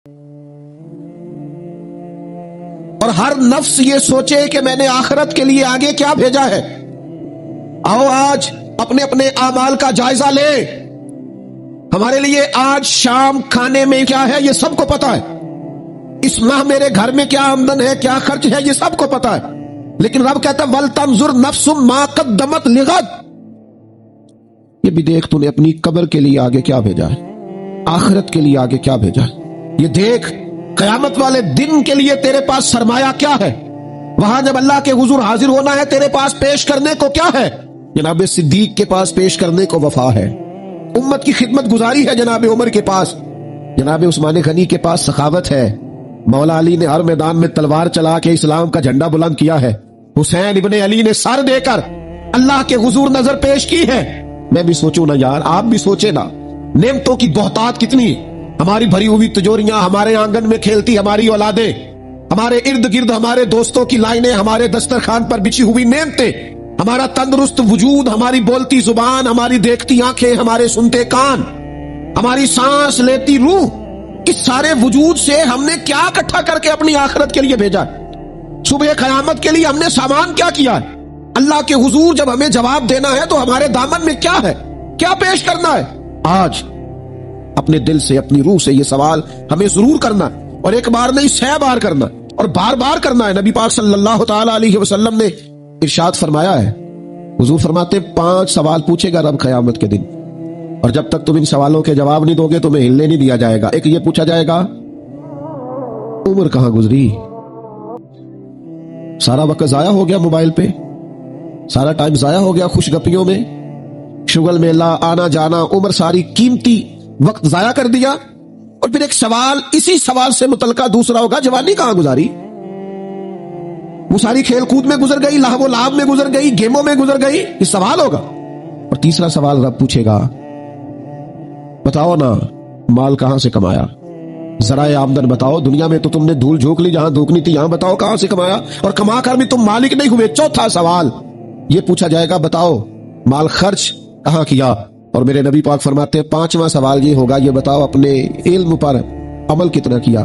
اور ہر نفس یہ سوچے کہ میں نے آخرت کے لیے آگے کیا بھیجا ہے۔ آؤ آج اپنے اپنے اعمال کا جائزہ لے۔ ہمارے لیے آج شام کھانے میں کیا ہے یہ سب کو پتا ہے، اس ماہ میرے گھر میں کیا آمدن ہے، کیا خرچ ہے، یہ سب کو پتا ہے، لیکن رب کہتا ہے وَلْتَنْظُرْ نَفْسٌ مَا قَدَّمَتْ لِغَدٍ، یہ بھی دیکھ تو نے اپنی قبر کے لیے آگے کیا بھیجا ہے، آخرت کے لیے آگے کیا بھیجا ہے۔ یہ دیکھ قیامت والے دن کے لیے تیرے پاس سرمایہ کیا ہے، وہاں جب اللہ کے حضور حاضر ہونا ہے تیرے پاس پیش کرنے کو کیا ہے۔ جناب صدیق کے پاس پیش کرنے کو وفا ہے، امت کی خدمت گزاری ہے جناب عمر کے پاس، جناب عثمان غنی کے پاس سخاوت ہے، مولا علی نے ہر میدان میں تلوار چلا کے اسلام کا جھنڈا بلند کیا ہے، حسین ابن علی نے سر دے کر اللہ کے حضور نظر پیش کی ہے۔ میں بھی سوچوں نا یار، آپ بھی سوچے نا، نعمتوں کی بہتات کتنی، ہماری بھری ہوئی تجوریاں، ہمارے آنگن میں کھیلتی ہماری اولادیں، ہمارے ارد گرد ہمارے دوستوں کی لائنیں، ہمارے دسترخوان پر بچھی ہوئی نعمتیں، ہمارا تندرست وجود، ہماری بولتی زبان، ہماری دیکھتی آنکھیں، ہمارے سنتے کان، ہماری سانس لیتی روح، اس سارے وجود سے ہم نے کیا اکٹھا کر کے اپنی آخرت کے لیے بھیجا ہے؟ صبح قیامت کے لیے ہم نے سامان کیا کیا ہے؟ اللہ کے حضور جب ہمیں جواب دینا ہے تو ہمارے دامن میں کیا ہے، کیا پیش کرنا ہے؟ آج اپنے دل سے، اپنی روح سے یہ سوال ہمیں ضرور کرنا ہے، اور ایک بار نہیں 100 بار کرنا ہے، اور بار بار کرنا ہے۔ نبی پاک صلی اللہ تعالی علیہ وسلم نے ارشاد فرمایا ہے، حضور فرماتے 5 سوال پوچھے گا رب قیامت کے دن، اور جب تک تم ان سوالوں کے جواب نہیں دو گے تمہیں ہلنے نہیں دیا جائے گا۔ ایک یہ پوچھا جائے گا عمر کہاں گزری، سارا وقت ضائع ہو گیا موبائل پہ، سارا ٹائم ضائع ہو گیا خوش گپیوں میں، شغل میلہ، آنا جانا، عمر ساری قیمتی وقت ضائع کر دیا۔ اور پھر ایک سوال اسی سوال سے متعلقہ دوسرا ہوگا، جوانی کہاں گزاری، وہ ساری کھیل کود میں گزر گئی، لہو و لعب میں گزر گئی، گیموں میں گزر گئی، یہ سوال ہوگا۔ اور تیسرا سوال رب پوچھے گا، بتاؤ نا مال کہاں سے کمایا، ذرائع آمدن بتاؤ، دنیا میں تو تم نے دھول جھونک لی، جہاں دھوکنی تھی یہاں بتاؤ کہاں سے کمایا، اور کما کر بھی تم مالک نہیں ہوئے۔ چوتھا سوال یہ پوچھا جائے گا، بتاؤ مال خرچ کہاں کیا، اور میرے نبی پاک فرماتے ہیں 5واں سوال یہ ہوگا، یہ بتاؤ اپنے علم پر عمل کتنا کیا۔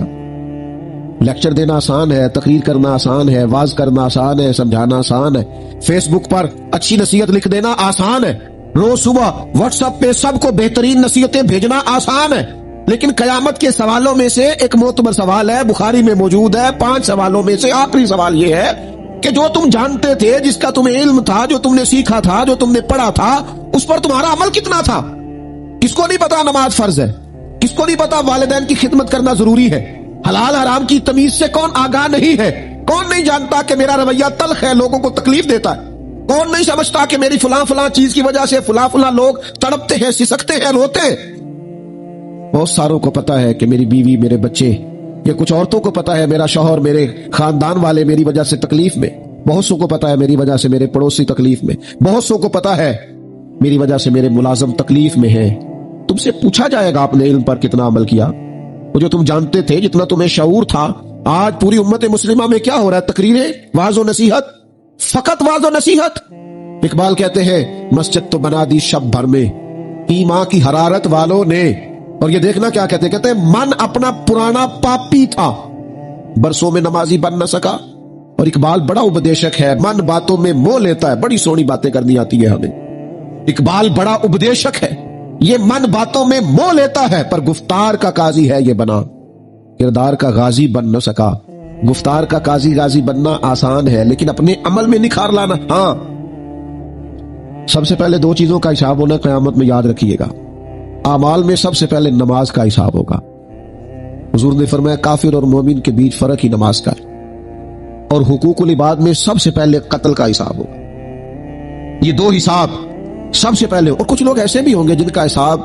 لیکچر دینا آسان ہے، تقریر کرنا آسان ہے، واز کرنا آسان ہے، سمجھانا آسان ہے، فیس بک پر اچھی نصیحت لکھ دینا آسان ہے، روز صبح واٹس ایپ پہ سب کو بہترین نصیحتیں بھیجنا آسان ہے، لیکن قیامت کے سوالوں میں سے ایک معتبر سوال ہے، بخاری میں موجود ہے، 5 سوالوں میں سے آخری سوال یہ ہے کہ جو تم جانتے تھے، جس کا تمہیں علم تھا، جو تم نے سیکھا تھا، جو تم نے پڑھا تھا، اس پر تمہارا عمل کتنا تھا۔ کس کو نہیں پتا نماز فرض ہے، کس کو نہیں پتا والدین کی خدمت کرنا ضروری ہے، حلال حرام کی تمیز سے کون آگاہ نہیں ہے، کون نہیں جانتا کہ میرا رویہ تلخ ہے، لوگوں کو تکلیف دیتا ہے، کون نہیں سمجھتا کہ میری فلاں چیز کی وجہ سے فلاں لوگ تڑپتے ہیں، سسکتے ہیں، روتے ہیں۔ بہت ساروں کو پتا ہے کہ میری بیوی، میرے بچے، یا کچھ عورتوں کو پتا ہے میرا شوہر، میرے خاندان والے میری وجہ سے تکلیف میں، بہت سو کو پتا ہے میری وجہ سے میرے پڑوسی تکلیف میں، بہت سو کو پتا ہے میری وجہ سے میرے ملازم تکلیف میں ہیں۔ تم سے پوچھا جائے گا اپنے علم پر کتنا عمل کیا، وہ جو تم جانتے تھے، جتنا تمہیں شعور تھا۔ آج پوری امت مسلمہ میں کیا ہو رہا ہے؟ تقریریں، واعظ و نصیحت، فقط واعظ و نصیحت۔ اقبال کہتے ہیں مسجد تو بنا دی شب بھر میں ایمان کی حرارت والوں نے، اور یہ دیکھنا کیا کہتے ہیں من اپنا پرانا پاپی تھا، برسوں میں نمازی بن نہ سکا۔ اور اقبال بڑا اپدیشک ہے، من باتوں میں موہ لیتا ہے، بڑی سونی باتیں کرنی آتی ہے ہمیں۔ اقبال بڑا اپدیشک ہے، یہ من باتوں میں موہ لیتا ہے، پر گفتار کا قاضی ہے یہ بنا، کردار کا غازی بن نہ سکا۔ گفتار کا قاضی غازی بننا آسان ہے، لیکن اپنے عمل میں نکھار لانا، ہاں۔ سب سے پہلے 2 چیزوں کا حساب ہونا قیامت میں، یاد رکھیے گا۔ اعمال میں سب سے پہلے نماز کا حساب ہوگا۔ حضور نے فرمایا کافر اور مومن کے بیچ فرق ہی نماز کا ہے۔ اور حقوق العباد میں سب سے پہلے قتل کا حساب ہوگا۔ یہ 2 حساب سب سے پہلے، اور کچھ لوگ ایسے بھی ہوں گے جن کا حساب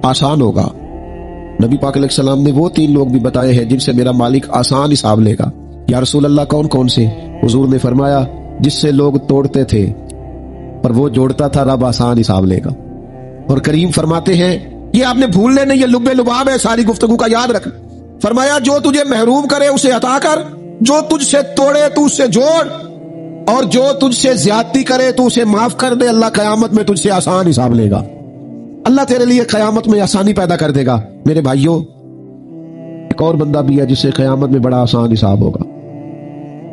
آسان ہوگا۔ نبی پاک علیہ السلام نے وہ 3 لوگ بھی بتائے ہیں جن سے میرا مالک آسان حساب لے گا۔ یا رسول اللہ کون کون سے؟ حضور نے فرمایا جس سے لوگ توڑتے تھے پر وہ جوڑتا تھا، رب آسان حساب لے گا۔ اور کریم فرماتے ہیں، یہ آپ نے بھولنے نہیں، یہ لب لباب ہے ساری گفتگو کا، یاد رکھ۔ فرمایا جو تجھے محروم کرے اسے عطا کر، جو تجھ سے توڑے تو اس سے جوڑ، اور جو تجھ سے زیادتی کرے تو اسے معاف کر دے۔ اللہ قیامت میں تجھ سے آسان حساب لے گا، اللہ تیرے لیے قیامت میں آسانی پیدا کر دے گا۔ میرے بھائیوں، ایک اور بندہ بھی ہے جسے قیامت میں بڑا آسان حساب ہوگا.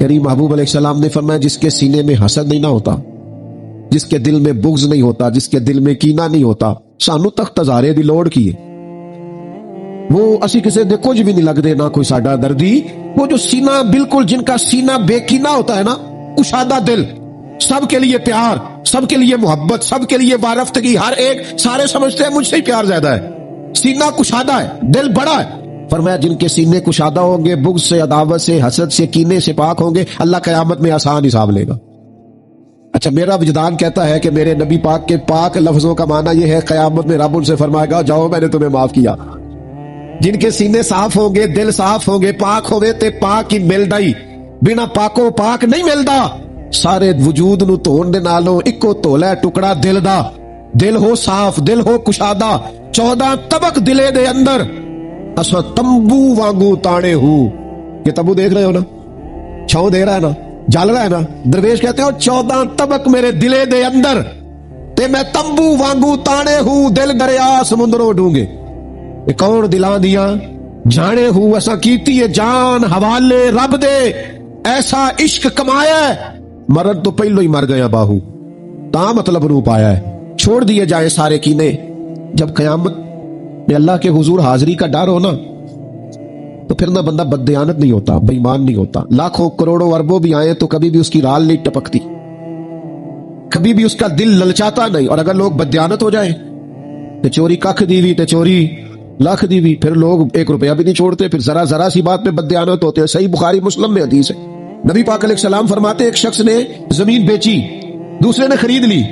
کریم محبوب علیہ السلام نے فرمایا جس کے سینے میں حسد نہیں نہ ہوتا, جس کے دل میں بغض نہیں ہوتا, جس کے دل میں کینہ نہیں ہوتا, سانو تخت ہزارے دی لوڑ کی ہے, وہ اسی کسی دے کچھ بھی نہیں لگ دے, نہ کوئی ساڈا دردی. وہ جو سینہ بالکل جن کا سینہ بے کینہ ہوتا ہے نا, کشادہ دل, سب کے لیے پیار, سب کے لیے محبت, سب کے لیے وارفتگی, ہر ایک سارے سمجھتے ہیں مجھ سے ہی پیار زیادہ ہے, سینہ کشادہ ہے, دل بڑا ہے. فرمایا جن کے سینے کشادہ ہوں گے, بغض سے, عداوت سے, حسد سے, کینے سے پاک ہوں گے, اللہ قیامت میں آسان حساب لے گا. اچھا, میرا وجدان کہتا ہے کہ میرے نبی پاک کے پاک لفظوں کا معنی یہ ہے قیامت میں رب ان سے فرمائے گا جاؤ میں نے تمہیں معاف کیا. جن کے سینے صاف ہوں گے, دل صاف ہوں گے, پاک ہوں گے, تے پاک ہی مل دائی, بنا پاکو پاک نہیں ملدا. سارے وجود نو دھون دے نالوں اکو دھولا ٹکڑا دل دا, دل ہو صاف, دل ہو کشادہ. 14 طبق دلے دے اندر اسا تمبو وانگو تانے ہو. یہ تمبو دیکھ رہے ہو نا, چھاؤں دے رہا ہے نا, جل رہا ہے نا. درویش کہتے ہو 14 طبق میرے دلے دے اندر تے میں تمبو وانگو تانے ہوں, دل دریا سمندروں ڈونگے. کون دلان دیا جانے ہوں ایسا کیتی ہے جان حوالے رب دے, ایسا عشق کمایا ہے مرد تو پہلو ہی مر گیا باہو, تا مطلب رو پایا ہے. چھوڑ دیے جائے سارے کینے. جب قیامت میں اللہ کے حضور حاضری کا ڈر ہو نا, تو پھر نہ بندہ بددیانت نہیں ہوتا, بے ایمان نہیں ہوتا. لاکھوں کروڑوں اربوں بھی آئے تو کبھی بھی اس کی رال نہیں ٹپکتی, کبھی بھی اس کا دل للچاتا نہیں. اور اگر لوگ بددیانت ہو جائیں تے چوری ککھ دیوی تے چوری لاکھ دیوی, پھر لوگ 1 روپیہ بھی نہیں چھوڑتے, پھر ذرا سی بات پہ بددیانت ہوتے ہیں. صحیح بخاری مسلم میں حدیث ہے, نبی پاک علیہ السلام فرماتے ایک شخص نے زمین بیچی, دوسرے نے خرید لی.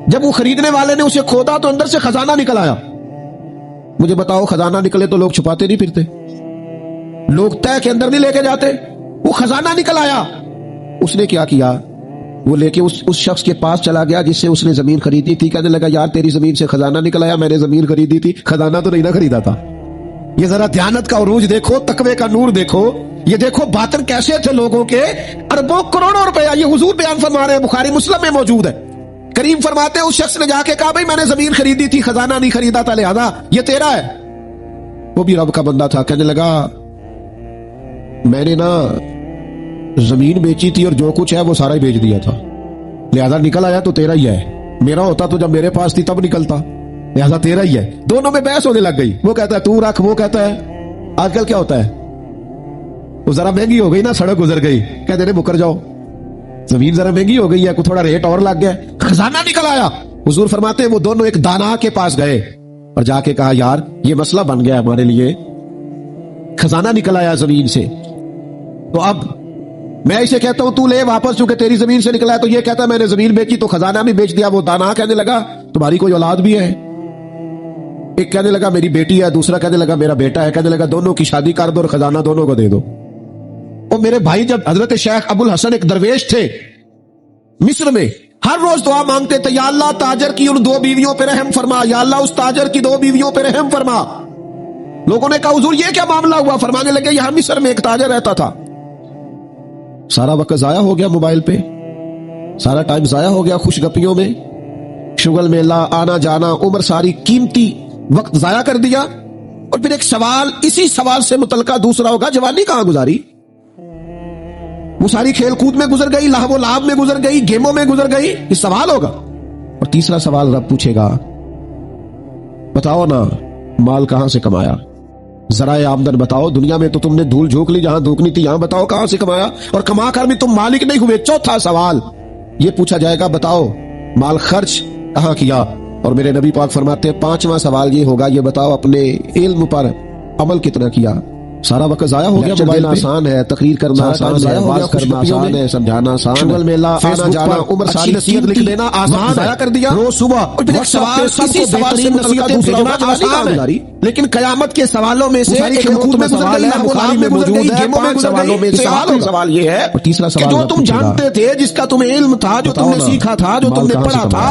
جب وہ خریدنے والے نے اسے کھودا تو اندر سے خزانہ نکل آیا. مجھے بتاؤ خزانہ نکلے تو لوگ چھپاتے نہیں پھرتے, لوگ تہ کے اندر نہیں لے کے جاتے. وہ خزانہ نکل آیا, اس نے کیا کیا, وہ لے کے اس شخص کے پاس چلا گیا جس سے اس نے زمین خریدی تھی. کہنے لگا یار تیری زمین سے خزانہ نکل آیا, میں نے زمین خریدی تھی, خزانہ تو نہیں نہ خریدا تھا. یہ ذرا دیانت کا عروج دیکھو, تقوی کا نور دیکھو, یہ دیکھو باطن کیسے تھے لوگوں کے. اربوں کروڑوں روپیہ یہ حضور بیان فرما رہے ہیں, بخاری مسلم میں موجود ہے. کریم فرماتے ہیں اس شخص نے جا کے کہا بھائی میں نے زمین خریدی تھی, خزانہ نہیں خریدا تھا, لہذا یہ تیرا ہے. وہ بھی رب کا بندہ تھا, کہنے لگا میں نے نا زمین بیچی تھی اور جو کچھ ہے وہ سارا ہی بیچ دیا تھا, لہذا نکل آیا تو تیرا ہی ہے. میرا ہوتا تو جب میرے پاس تھی تب نکلتا, لہذا تیرا ہی ہے. دونوں میں بحث ہونے لگ گئی. وہ کہتا ہے تو رکھ, وہ کہتا ہے. آج کل کیا ہوتا ہے, وہ ذرا مہنگی ہو گئی نا, سڑک گزر گئی, کہتے ہیں مکر جاؤ, زمین ذرا مہنگی ہو گئی ہے, کوئی تھوڑا ریٹ اور لگ گیا, خزانہ نکل آیا. حضور فرماتے ہیں وہ دونوں ایک دانا کے پاس گئے اور جا کے کہا یار یہ مسئلہ بن گیا ہمارے لیے, خزانہ نکل آیا زمین سے, تو اب میں اسے کہتا ہوں تو لے واپس, چونکہ تیری زمین سے نکلا ہے. تو یہ کہتا ہے میں نے زمین بیچی تو خزانہ بھی بیچ دیا. وہ دانا کہنے لگا تمہاری کوئی اولاد بھی ہے؟ ایک کہنے لگا میری بیٹی ہے, دوسرا کہنے لگا میرا بیٹا ہے. کہنے لگا دونوں کی شادی کر دو اور خزانہ دونوں کو دے دو. اور میرے بھائی جب حضرت شیخ ابو الحسن ایک درویش تھے مصر میں, ہر روز دعا مانگتے تھے یا اللہ تاجر کی ان 2 بیویوں پہ رحم فرما, یا اللہ اس تاجر کی 2 بیویوں پہ رحم فرما. لوگوں نے کہا حضور یہ کیا معاملہ ہوا؟ فرمانے لگے یہاں مصر میں ایک تاجر رہتا تھا, سارا وقت ضائع ہو گیا موبائل پہ, سارا ٹائم ضائع ہو گیا خوش گپیوں میں, شغل میلہ آنا جانا, عمر ساری قیمتی وقت ضائع کر دیا. اور پھر ایک سوال, اسی سوال سے متعلقہ دوسرا ہوگا جوانی کہاں گزاری؟ وہ ساری کھیل کود میں گزر گئی, لہو و لعب میں گزر گئی, گیموں میں گزر گئی, یہ سوال ہوگا. اور تیسرا سوال رب پوچھے گا بتاؤ نا مال کہاں سے کمایا, ذرائع آمدن بتاؤ, دنیا میں تو تم نے دھول جھونک لی, جہاں دھوکنی تھی یہاں بتاؤ کہاں سے کمایا, اور کما کر بھی تم مالک نہیں ہوئے. چوتھا سوال یہ پوچھا جائے گا بتاؤ مال خرچ کہاں کیا. اور میرے نبی پاک فرماتے ہیں 5واں سوال یہ ہوگا یہ بتاؤ اپنے علم پر عمل کتنا کیا. سارا وقت ضائع ہو گیا, موبائل آسان ہے, تقریر کرنا آسان ہے, واز کرنا آسان ہے, سمجھانا آسان ہے, شغل میلہ آنا جانا, عمر ساری نصیحت لکھ دینا آسان ضائع کر دیا روز صبح. اور پھر ایک سوال, اسی سوال سے نصیحتیں بھیجنا آسان ہے, لیکن قیامت کے سوالوں میں سے ایک خود میں گزر گئی, بخاری میں موجود ہے, گیموں میں سوالوں میں سے سوال یہ ہے, تیسرا سوال جو تم جانتے تھے, جس کا تمہیں علم تھا, جو تم نے سیکھا تھا, جو تم نے پڑھا تھا,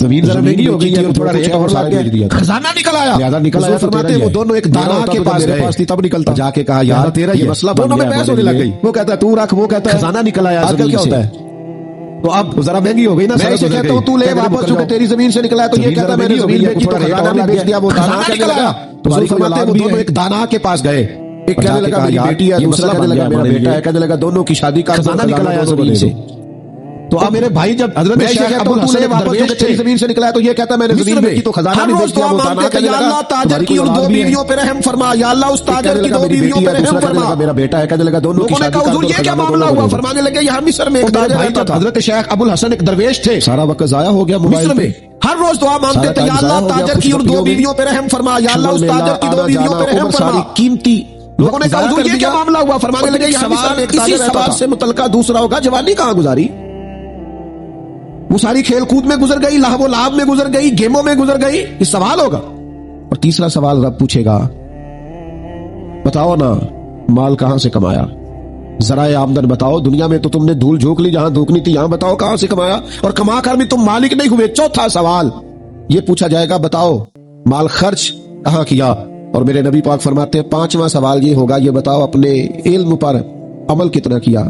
زمین ذرا مہنگی ہو گئی اور تھوڑا ریٹ اور لگ گیا، خزانہ نکل آیا، لہذا نکل آیا، فرماتے ہیں وہ دونوں ایک دانا کے پاس گئے، پاس تھی تب نکلتا، جا کے کہا یار تیرا یہ مسئلہ دونوں میں بحث ہونے لگ گئی، وہ کہتا ہے تو رکھ، وہ کہتا ہے خزانہ نکل آیا، آج کل کیا ہوتا ہے تو اب ذرا مہنگی ہو گئی نا، میں اسے کہتا ہوں تو لے واپس، چونکہ تیری زمین سے نکلا ہے، تو یہ کہتا ہے میں نے زمین بیچی تو خزانہ بھی بیچ دیا، وہ دانا نکل آیا، تو حضور فرماتے ہیں وہ دونوں ایک دانا کے پاس گئے، ایک کہنے لگا میری بیٹی ہے، دوسرا کہنے لگا میرا بیٹا ہے، کہنے لگا دونوں کی شادی کا خزانہ نکل آیا زمین سے۔ تو اب میرے بھائی جب حضرت شیخ ابو الحسن درویش تیری زمین سے نکلا ہے تو یہ کہتا ہے میں نے زمین بیچی تو خزانہ بھی بیچ دیا، وہ دانا کہنے لگا اللہ تاجر کی اور دو بیویوں پہ رحم فرما، یا اللہ اس تاجر کی دو بیویوں پہ رحم فرما، میرا بیٹا ہے، کہنے لگا دونوں کی شادی کا یہ کیا معاملہ ہوا، فرمانے لگے یہاں مصر میں ایک تاجر رہتا تھا، حضرت شیخ ابو الحسن ایک درویش تھے، سارا وقت ضائع ہو گیا مصر میں، ہر روز دعا مانگتے تھے یا اللہ تاجر کی اور دو بیویوں پہ رحم فرما، یا اللہ اس تاجر کی دو بیویوں پہ رحم فرما، قیمتی لوگوں نے کہا حضور یہ کیا معاملہ ہوا، فرمانے لگے اسی سوال سے متعلقہ دوسرا ہوگا، جوانی کہاں گزاری، وہ ساری کھیل کود میں گزر گئی، لہو و لعب میں گزر گئی، گیموں میں گزر گئی، یہ سوال ہوگا۔ اور تیسرا سوال رب پوچھے گا بتاؤ نا مال کہاں سے کمایا، ذرائع آمدن بتاؤ، دنیا میں تو تم نے دھول جھونک لی، جہاں دھوکنی تھی یہاں بتاؤ کہاں سے کمایا، اور کما کر بھی تم مالک نہیں ہوئے۔ چوتھا سوال یہ پوچھا جائے گا بتاؤ مال خرچ کہاں کیا، اور میرے نبی پاک فرماتے ہیں پانچواں سوال یہ ہوگا یہ بتاؤ اپنے علم پر عمل کتنا کیا۔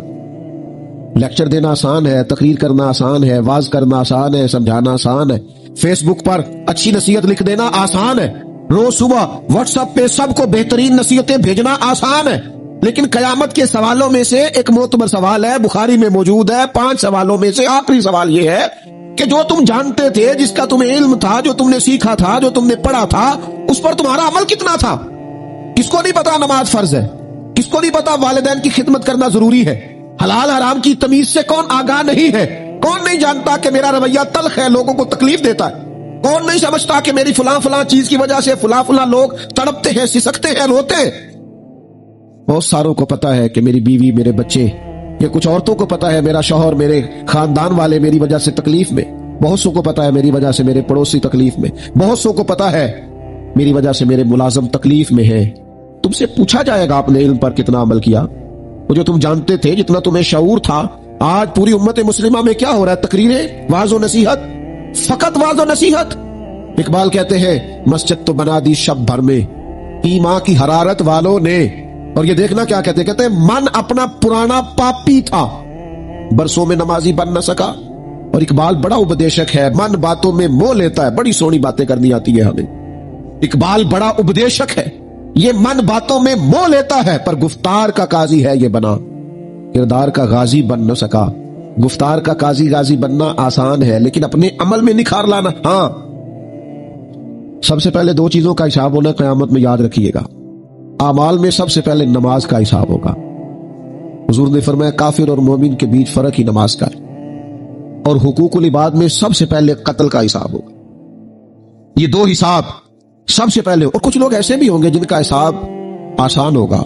لیکچر دینا آسان ہے، تقریر کرنا آسان ہے، واز کرنا آسان ہے، سمجھانا آسان ہے، فیس بک پر اچھی نصیحت لکھ دینا آسان ہے، روز صبح واٹس ایپ پہ سب کو بہترین نصیحتیں بھیجنا آسان ہے، لیکن قیامت کے سوالوں میں سے ایک معتبر سوال ہے، بخاری میں موجود ہے، 5 سوالوں میں سے آخری سوال یہ ہے کہ جو تم جانتے تھے، جس کا تمہیں علم تھا، جو تم نے سیکھا تھا، جو تم نے پڑھا تھا، اس پر تمہارا عمل کتنا تھا۔ کس کو نہیں پتا نماز فرض ہے، کس کو نہیں پتا والدین کی خدمت کرنا ضروری ہے، حلال حرام کی تمیز سے کون آگاہ نہیں ہے، کون نہیں جانتا کہ میرا رویہ تلخ ہے، لوگوں کو تکلیف دیتا ہے، کون نہیں سمجھتا کہ میری فلاں چیز کی وجہ سے فلاں لوگ تڑپتے ہیں، سسکتے ہیں، روتے ہیں۔ بہت ساروں کو پتا ہے کہ میری بیوی، میرے بچے، یا کچھ عورتوں کو پتا ہے میرا شوہر، میرے خاندان والے میری وجہ سے تکلیف میں، بہت سو کو پتا ہے میری وجہ سے میرے پڑوسی تکلیف میں، بہت سو کو پتا ہے میری وجہ سے میرے ملازم تکلیف میں ہے۔ تم سے پوچھا جائے گا اپنے علم پر کتنا عمل کیا، وہ جو تم جانتے تھے، جتنا تمہیں شعور تھا۔ آج پوری امت مسلمہ میں کیا ہو رہا ہے، تقریریں، واعظ و نصیحت، فقط واعظ و نصیحت۔ اقبال کہتے ہیں مسجد تو بنا دی شب بھر میں ایمان کی حرارت والوں نے، اور یہ دیکھنا کیا کہتے ہیں من اپنا پرانا پاپی تھا، برسوں میں نمازی بن نہ سکا۔ اور اقبال بڑا اپدیشک ہے، من باتوں میں موہ لیتا ہے، بڑی سونی باتیں کرنی آتی ہے ہمیں۔ اقبال بڑا اپدیشک ہے، یہ من باتوں میں موہ لیتا ہے، پر گفتار کا قاضی ہے یہ بنا، کردار کا غازی بن نہ سکا۔ گفتار کا قاضی غازی بننا آسان ہے، لیکن اپنے عمل میں نکھار لانا، ہاں۔ سب سے پہلے 2 چیزوں کا حساب ہونا قیامت میں، یاد رکھیے گا۔ اعمال میں سب سے پہلے نماز کا حساب ہوگا۔ حضور نے فرمایا کافر اور مومن کے بیچ فرق ہی نماز کا ہے۔ اور حقوق العباد میں سب سے پہلے قتل کا حساب ہوگا۔ یہ 2 حساب سب سے پہلے، اور کچھ لوگ ایسے بھی ہوں گے جن کا حساب آسان ہوگا۔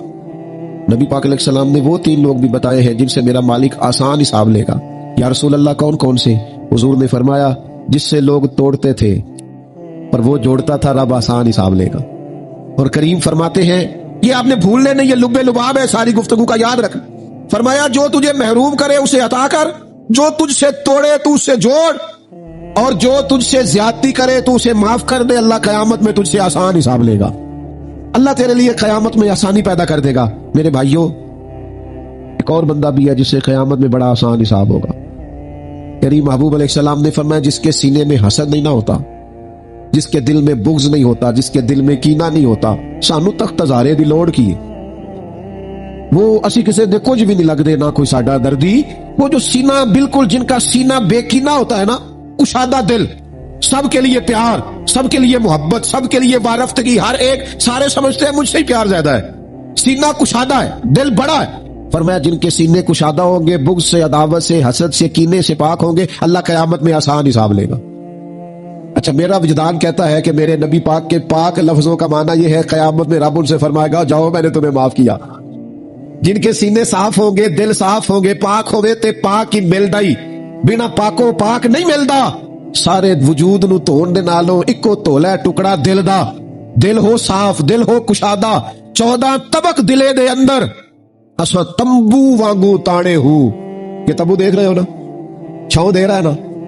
نبی پاک علیہ السلام نے وہ 3 لوگ بھی بتائے ہیں جن سے میرا مالک آسان حساب لے گا۔ یا رسول اللہ کون کون سے؟ حضور نے فرمایا جس سے لوگ توڑتے تھے پر وہ جوڑتا تھا، رب آسان حساب لے گا۔ اور کریم فرماتے ہیں یہ آپ نے بھولنے نہیں، یہ لب لباب ہے ساری گفتگو کا، یاد رکھ۔ فرمایا جو تجھے محروم کرے اسے عطا کر، جو تجھ سے توڑے تو اسے جوڑ، اور جو تجھ سے زیادتی کرے تو اسے معاف کر دے، اللہ قیامت میں تجھ سے آسان حساب لے گا۔ اللہ تیرے لیے قیامت میں آسانی پیدا کر دے گا۔ میرے بھائیوں، ایک اور بندہ بھی ہے جس سے قیامت میں بڑا آسان حساب ہوگا۔ کریم محبوب علیہ السلام نے فرمایا جس کے سینے میں حسد نہیں نہ ہوتا، جس کے دل میں بغض نہیں ہوتا، جس کے دل میں کینہ نہیں ہوتا، سانو تخت ہزارے دی لوڑ کی، وہ اسی کسے دے کچھ بھی نہیں لگ دے، نہ کوئی ساڈا دردی۔ وہ جو سینہ بالکل، جن کا سینہ بے کینہ ہوتا ہے نا، کشادہ دل، سب کے لیے پیار، سب کے لیے محبت، سب کے لیے وارفتگی، ہر ایک، سارے سمجھتے ہیں مجھ سے ہی پیار زیادہ ہے، سینہ کشادہ ہے، دل بڑا ہے۔ فرمایا جن کے سینے کشادہ ہوں گے، بغض سے، عداوت سے، حسد سے، کینے سے پاک ہوں گے، اللہ قیامت میں آسان حساب لے گا۔ اچھا، میرا وجدان کہتا ہے کہ میرے نبی پاک کے پاک لفظوں کا معنی یہ ہے قیامت میں رب ان سے فرمائے گا جاؤ میں نے تمہیں معاف کیا۔ جن کے سینے صاف ہوں گے، دل صاف ہوں گے، پاک ہوں گے، تے پاک ہی مل دائی، بنا پاکو پاک نہیں ملدا۔ سارے وجود نو دھون دے نالوں اکو دھولا ٹکڑا دل دا، دل ہو صاف، دل ہو کشادہ، 14 طبق دلے دے اندر اساں تمبو وانگو تانے ہو۔ یہ تمبو دیکھ رہے ہو نا، چھاؤں دے رہا ہے نا،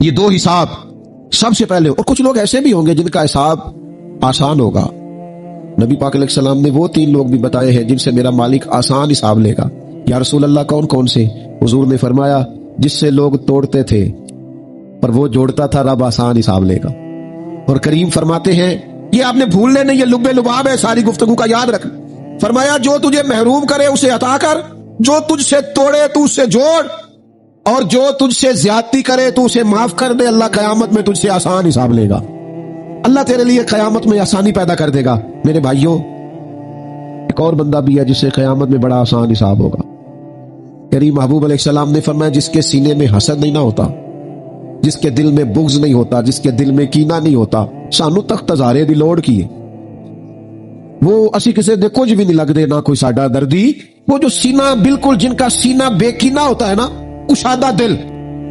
یہ دو حساب سب سے پہلے. اور کچھ لوگ ایسے بھی ہوں گے جن کا حساب آسان ہوگا. نبی پاک علیہ السلام نے وہ 3 لوگ بھی بتائے ہیں جن سے میرا مالک آسان حساب لے گا. یا رسول اللہ کون کون سے؟ حضور نے فرمایا جس سے لوگ توڑتے تھے پر وہ جوڑتا تھا، رب آسان حساب لے گا. اور کریم فرماتے ہیں یہ آپ نے بھولنے نہیں، یہ لب لباب ہے ساری گفتگو کا، یاد رکھ. فرمایا جو تجھے محروم کرے اسے عطا کر، جو تجھ سے توڑے تو اس سے جوڑ، اور جو تجھ سے زیادتی کرے تو اسے معاف کر دے. اللہ قیامت میں تجھ سے آسان حساب لے گا. اللہ تیرے لیے قیامت میں آسانی پیدا کر دے گا. میرے بھائیوں، ایک اور بندہ بھی ہے جس سے قیامت میں بڑا آسان حساب ہوگا. کریم محبوب علیہ السلام نے فرمایا جس کے سینے میں حسد نہیں نہ ہوتا، جس کے دل میں بغض نہیں ہوتا، جس کے دل میں کینہ نہیں ہوتا. سانو تخت ہزارے دی لوڑ کی ہے، وہ اسی کسی دے کچھ بھی نہیں لگ دے، نہ کوئی ساڈا دردی. وہ جو سینہ بالکل، جن کا سینہ بے کینہ ہوتا ہے نا، کشادہ دل،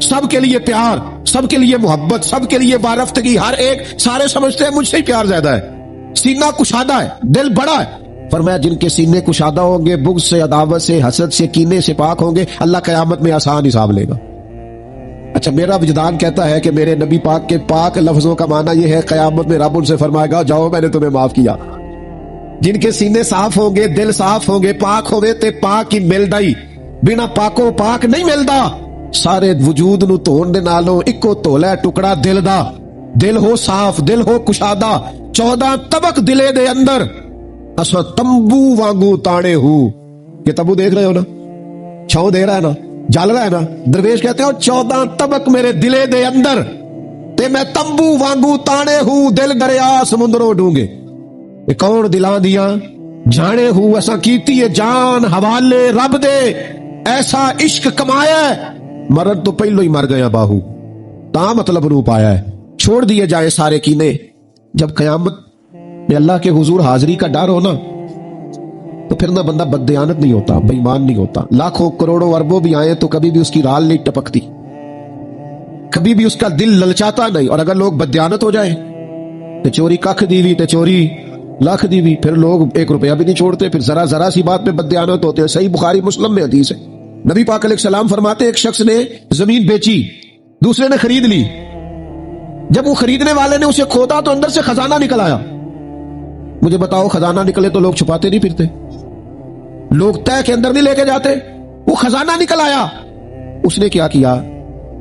سب کے لیے پیار، سب کے لیے محبت، سب کے لیے وارفتگی، ہر ایک، سارے سمجھتے ہیں مجھ سے ہی پیار زیادہ ہے. سینہ کشادہ ہے، دل بڑا ہے. فرمایا جن کے سینے کشادہ ہوں گے، بغض سے، عداوت سے، حسد سے، کینے سے پاک ہوں گے، اللہ قیامت میں آسان حساب لے گا. اچھا، میرا وجدان کہتا ہے کہ میرے نبی پاک کے پاک لفظوں کا معنی یہ ہے قیامت میں رب ان سے فرمائے گا جاؤ میں نے تمہیں معاف کیا. جن کے سینے صاف ہوں گے، دل صاف ہوں گے، پاک ہوں گے، تے پاک ہی ملدا ہی، بنا پاکو پاک نہیں ملدا. سارے وجود نو دھون دے نالوں اکو دھولا ٹکڑا دل دا. دل ہو صاف، دل ہو کشادہ. 14 طبق دلے دے اندر اسا تمبو وانگو تاڑے ہو. یہ تمبو دیکھ رہے ہو نا، چھاؤں دے رہا ہے نا، جل رہا ہے نا. درویش کہتے ہو 14 طبق میرے دلے دے اندر تے میں تمبو وانگو تاڑے ہوں. دل دریا سمندروں ڈونگے. یہ کون دلاں دیاں جانے ہوں ایسا کیتی ہے جان حوالے رب دے. ایسا عشق کمایا ہے مرن تو پہلو ہی مر گیا باہو، تا مطلب نو پایا ہے. چھوڑ دیے جائے سارے کینے. جب قیامت میں اللہ کے حضور حاضری کا ڈر ہو نا، تو پھر نہ بندہ بددیانت نہیں ہوتا، بے ایمان نہیں ہوتا. لاکھوں کروڑوں اربوں بھی آئے تو کبھی بھی اس کی رال نہیں ٹپکتی، کبھی بھی اس کا دل للچاتا نہیں. اور اگر لوگ بددیانت ہو جائیں تو چوری ککھ دیوی تے چوری لاکھ دیوی، پھر لوگ 1 روپیہ بھی نہیں چھوڑتے، پھر ذرا سی بات پہ بددیانت ہوتے ہیں. صحیح بخاری مسلم میں حدیث ہے. نبی پاک علیہ السلام فرماتے ایک شخص نے زمین بیچی، دوسرے نے خرید لی. جب وہ خریدنے والے نے اسے کھودا تو اندر سے خزانہ نکل آیا. مجھے بتاؤ، خزانہ نکلے تو لوگ چھپاتے نہیں پھرتے، لوگ تہ کے اندر نہیں لے کے جاتے. وہ خزانہ نکل آیا. اس نے کیا کیا؟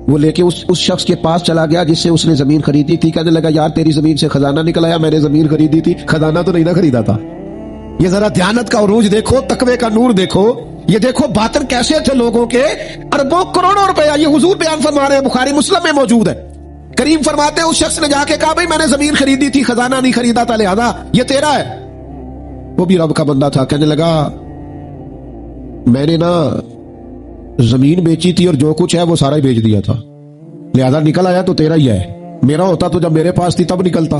وہ لے کے اس شخص کے پاس چلا گیا جس سے اس نے زمین خریدی تھی. کہنے لگا یار تیری زمین سے خزانہ نکل آیا، میں نے زمین خریدی تھی، خزانہ تو نہیں نہ خریدا تھا. یہ ذرا دیانت کا عروج دیکھو، تقوی کا نور دیکھو. یہ دیکھو باطن کیسے تھے لوگوں کے. اربوں کروڑوں روپیہ یہ حضور بیان فرما رہے ہیں، بخاری مسلم میں موجود ہے. کریم فرماتے ہیں اس شخص نے جا کے کہا بھائی میں نے زمین خریدی تھی، خزانہ نہیں خریدا تھا، لہذا یہ تیرا ہے. وہ بھی رب کا بندہ تھا. کہنے لگا میں نے نا زمین بیچی تھی اور جو کچھ ہے وہ سارا ہی بیچ دیا تھا، لہذا نکل آیا تو تیرا ہی ہے. میرا ہوتا تو جب میرے پاس تھی تب نکلتا،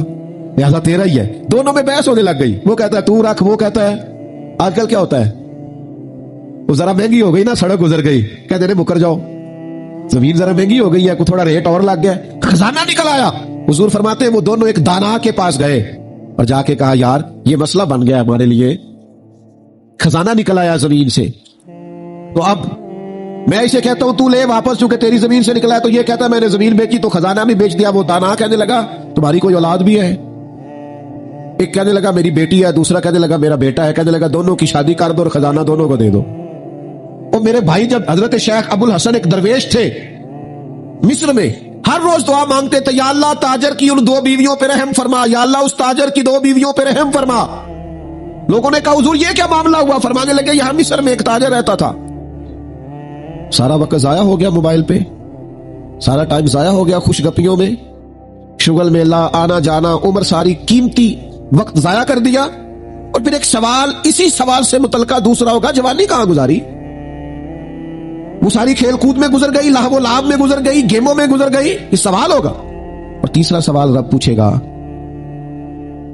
لہذا تیرا ہی ہے. دونوں میں بحث ہونے لگ گئی. وہ کہتا ہے تو رکھ، وہ کہتا ہے. آج کل کیا ہوتا ہے، وہ ذرا مہنگی ہو گئی نا، سڑک گزر گئی، کہتے ہیں مکر جاؤ، زمین ذرا مہنگی ہو گئی ہے، کوئی تھوڑا ریٹ اور لگ گیا، خزانہ نکل آیا. حضور فرماتے ہیں وہ دونوں ایک دانا کے پاس گئے اور جا کے کہا یار یہ مسئلہ بن گیا ہمارے لیے، خزانہ نکل آیا زمین سے، تو اب میں اسے کہتا ہوں تو لے واپس، چونکہ تیری زمین سے نکلا ہے. تو یہ کہتا ہے میں نے زمین بیچی تو خزانہ بھی بیچ دیا. وہ دانا کہنے لگا تمہاری کوئی اولاد بھی ہے؟ ایک کہنے لگا میری بیٹی ہے، دوسرا کہنے لگا میرا بیٹا ہے. کہنے لگا دونوں کی شادی کر دو اور خزانہ دونوں کو دے دو. اور میرے بھائی جب حضرت شیخ ابو الحسن ایک درویش تھے مصر میں، ہر روز دعا مانگتے تھے یا اللہ تاجر کی ان 2 بیویوں پہ رحم فرما، یا اللہ اس تاجر کی 2 بیویوں پہ رحم فرما. لوگوں نے کہا حضور یہ کیا معاملہ ہوا؟ فرمانے لگے یہاں مصر میں ایک تاجر رہتا تھا، سارا وقت ضائع ہو گیا موبائل پہ، سارا ٹائم ضائع ہو گیا خوش گپیوں میں، شغل میلہ، آنا جانا، عمر ساری قیمتی وقت ضائع کر دیا. اور پھر ایک سوال، اسی سوال سے متعلقہ دوسرا ہوگا جوانی کہاں گزاری؟ وہ ساری کھیل کود میں گزر گئی، لہو و لعب میں گزر گئی، گیموں میں گزر گئی. یہ سوال ہوگا. اور تیسرا سوال رب پوچھے گا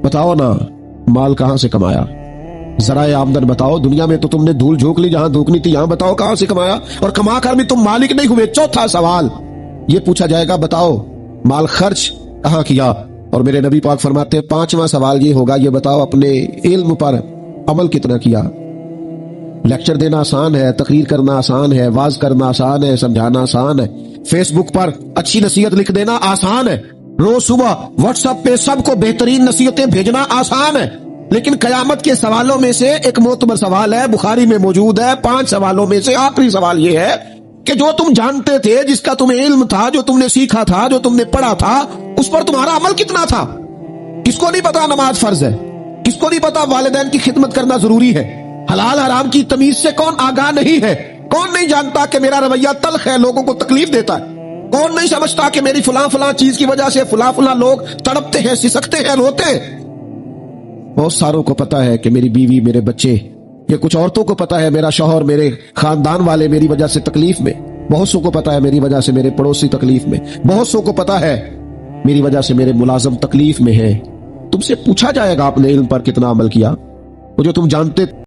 بتاؤ نا مال کہاں سے کمایا، ذرائع آمدن بتاؤ. دنیا میں تو تم نے دھول جھونک لی، جہاں دھوکنی تھی، یہاں بتاؤ کہاں سے کمایا، اور کما کر بھی تم مالک نہیں ہوئے. چوتھا سوال یہ پوچھا جائے گا بتاؤ مال خرچ کہاں کیا. اور میرے نبی پاک فرماتے ہیں 5واں سوال یہ ہوگا یہ بتاؤ اپنے علم پر عمل کتنا کیا. لیکچر دینا آسان ہے، تقریر کرنا آسان ہے، واز کرنا آسان ہے، سمجھانا آسان ہے، فیس بک پر اچھی نصیحت لکھ دینا آسان ہے، روز صبح واٹس ایپ پہ سب کو بہترین نصیحتیں بھیجنا آسان ہے، لیکن قیامت کے سوالوں میں سے ایک معتبر سوال ہے، بخاری میں موجود ہے، 5 سوالوں میں سے آخری سوال یہ ہے کہ جو تم جانتے تھے، جس کا تمہیں علم تھا، جو تم نے سیکھا تھا، جو تم نے پڑھا تھا، اس پر تمہارا عمل کتنا تھا؟ کس کو نہیں پتا نماز فرض ہے؟ کس کو نہیں پتا والدین کی خدمت کرنا ضروری ہے؟ حلال حرام کی تمیز سے کون آگاہ نہیں ہے؟ کون نہیں جانتا کہ میرا رویہ تلخ ہے، لوگوں کو تکلیف دیتا ہے؟ کون نہیں سمجھتا کہ میری فلاں چیز کی وجہ سے فلاں لوگ تڑپتے ہیں، سسکتے ہیں، روتے ہیں؟ بہت ساروں کو پتا ہے کہ میری بیوی، میرے بچے، یا کچھ عورتوں کو پتا ہے میرا شوہر، میرے خاندان والے میری وجہ سے تکلیف میں، بہت سو کو پتا ہے میری وجہ سے میرے پڑوسی تکلیف میں، بہت سو کو پتا ہے میری وجہ سے میرے ملازم تکلیف میں ہے۔ تم سے پوچھا جائے گا آپ نے علم پر کتنا عمل کیا، وہ جو تم جانتے